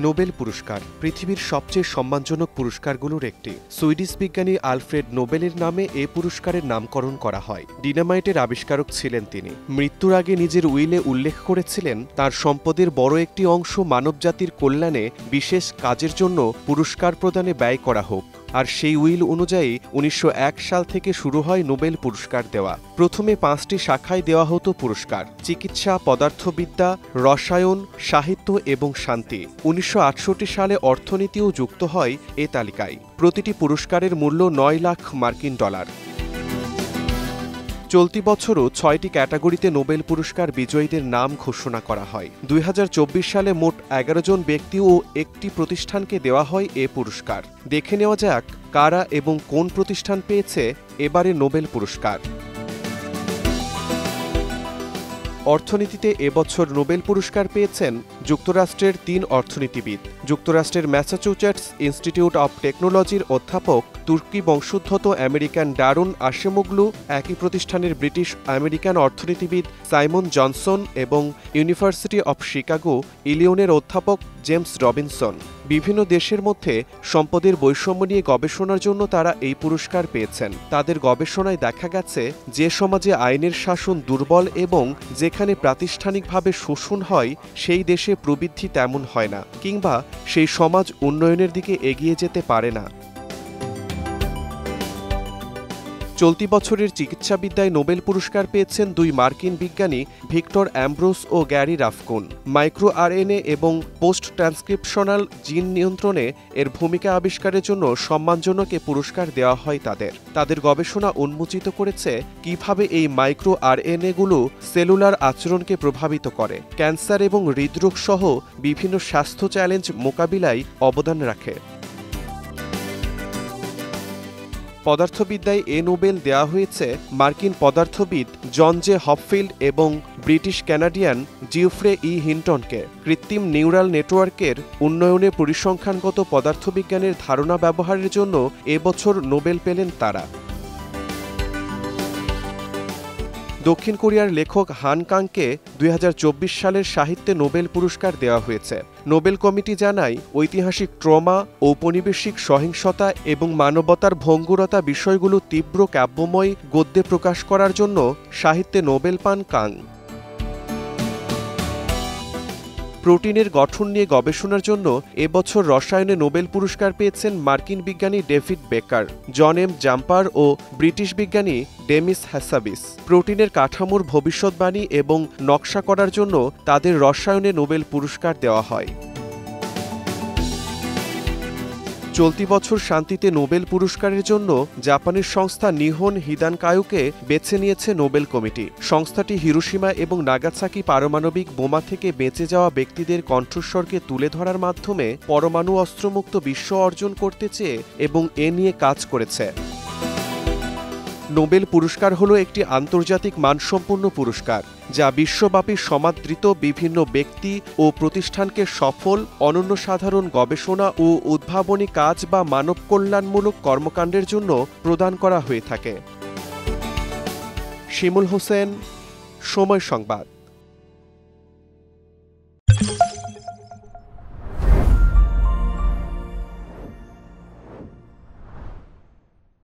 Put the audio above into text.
Nobel পুরস্কার পৃথিবীর সবচেয়ে সম্মানজনক পুরস্কারগুলোর একটি। সুইডিশ বিজ্ঞানী আলফ্রেড নোবেলের নামে এ পুরস্কারের নামকরণ করা হয়। ডিনামাইটের আবিষ্কারক ছিলেন তিনি। মৃত্যুর আগে নিজের উইলে উল্লেখ করেছিলেন তার সম্পদের বড় একটি অংশ মানবজাতির কল্যাণে বিশেষ কাজের জন্য পুরস্কার প্রদানে ব্যয় করা হোক। আর সেই উইল অনুযায়ী ১৯০১ সাল থেকে শুরু হয় নোবেল পুরস্কার দেওয়া। প্রথমে ৫টি শাখায় দেওয়া হতো পুরস্কার: চিকিৎসা, পদার্থবিদ্যা, রসায়ন, সাহিত্য এবং শান্তি। ১৯৬৮ সালে অর্থনীতিও যুক্ত হয় এ তালিকায়। প্রতিটি পুরস্কারের মূল্য $৯,০০,০০০। চলতি বছরও ৬টি ক্যাটাগরিতে নোবেল পুরস্কার বিজয়ীদের নাম ঘোষণা করা হয়। ২০২৪ সালে মোট ১১ জন ব্যক্তি ও একটি প্রতিষ্ঠানকে দেওয়া হয় এ পুরস্কার। দেখে নেওয়া যাক কারা এবং কোন প্রতিষ্ঠান পেয়েছে এবারে নোবেল পুরস্কার। অর্থনীতিতে এবছর নোবেল পুরস্কার পেয়েছেন যুক্তরাষ্ট্রের ৩ অর্থনীতিবিদ। যুক্তরাষ্ট্রের ম্যাসাচুসেটস ইনস্টিটিউট অব টেকনোলজির অধ্যাপক, তুর্কি বংশোদ্ভূত আমেরিকান ডারুন আশেমোগলু, একই প্রতিষ্ঠানের ব্রিটিশ আমেরিকান অর্থনীতিবিদ সাইমন জনসন এবং ইউনিভার্সিটি অব শিকাগো ইলিনয়ের অধ্যাপক জেমস রবিনসন। বিভিন্ন দেশের মধ্যে সম্পদের বৈষম্য নিয়ে গবেষণার জন্য তারা এই পুরস্কার পেয়েছেন। তাদের গবেষণায় দেখা গেছে যে সমাজে আইনের শাসন দুর্বল এবং যেখানে প্রাতিষ্ঠানিকভাবে শোষণ হয় সেই দেশে প্রবৃদ্ধি তেমন হয় না, কিংবা সেই সমাজ উন্নয়নের দিকে এগিয়ে যেতে পারে না। চলতি বছরের চিকিৎসাবিদ্যায় নোবেল পুরস্কার পেয়েছেন ২ মার্কিন বিজ্ঞানী, ভিক্টর অ্যামব্রোস ও গ্যারি রাফকুন। মাইক্রো আরএনএ এবং পোস্ট ট্রান্সক্রিপশনাল জিন নিয়ন্ত্রণে এর ভূমিকা আবিষ্কারের জন্য সম্মানজনক এ পুরস্কার দেওয়া হয় তাদের। তাদের গবেষণা উন্মোচিত করেছে কিভাবে এই মাইক্রো আরএনএগুলো সেলুলার আচরণকে প্রভাবিত করে, ক্যান্সার এবং হৃদরোগ সহ বিভিন্ন স্বাস্থ্য চ্যালেঞ্জ মোকাবিলায় অবদান রাখে। পদার্থবিদ্যায় এ নোবেল দেওয়া হয়েছে মার্কিন পদার্থবিদ জন জে হপফিল্ড এবং ব্রিটিশ ক্যানাডিয়ান জিওফ্রে হিন্টনকে। কৃত্রিম নিউরাল নেটওয়ার্কের উন্নয়নে পরিসংখ্যানগত পদার্থবিজ্ঞানের ধারণা ব্যবহারের জন্য এবছর নোবেল পেলেন তারা। দক্ষিণ কোরিয়ার লেখক হান কাংকে ২০২৪ সালের সাহিত্যে নোবেল পুরস্কার দেওয়া হয়েছে। নোবেল কমিটি জানায়, ঐতিহাসিক ট্রমা, ঔপনিবেশিক সহিংসতা এবং মানবতার ভঙ্গুরতা বিষয়গুলো তীব্র কাব্যময় গদ্যে প্রকাশ করার জন্য সাহিত্যে নোবেল পান কাং। প্রোটিনের গঠন নিয়ে গবেষণার জন্য এবছর রসায়নে নোবেল পুরস্কার পেয়েছেন মার্কিন বিজ্ঞানী ডেভিড বেকার, জন এম জাম্পার ও ব্রিটিশ বিজ্ঞানী ডেমিস হ্যাসাবিস। প্রোটিনের কাঠামোর ভবিষ্যৎবাণী এবং নকশা করার জন্য তাদের রসায়নে নোবেল পুরস্কার দেওয়া হয়। চলতি বছর শান্তিতে নোবেল পুরস্কারের জন্য জাপানের সংস্থা নিহন হিদানকায়ুকে বেছে নিয়েছে নোবেল কমিটি। সংস্থাটি হিরোশিমা এবং নাগাসাকি পারমাণবিক বোমা থেকে বেঁচে যাওয়া ব্যক্তিদের কণ্ঠস্বরকে তুলে ধরার মাধ্যমে পরমাণু অস্ত্রমুক্ত বিশ্ব অর্জন করতে চেয়ে এবং এ নিয়ে কাজ করেছে। নোবেল পুরস্কার হল একটি আন্তর্জাতিক মানসম্পন্ন পুরস্কার যা বিশ্বব্যাপী সমাদৃত বিভিন্ন ব্যক্তি ও প্রতিষ্ঠানকে সফল, অনন্যসাধারণ গবেষণা ও উদ্ভাবনী কাজ বা মানব কল্যাণমূলক কর্মকাণ্ডের জন্য প্রদান করা হয়ে থাকে। শিমুল হোসেন, সময় সংবাদ।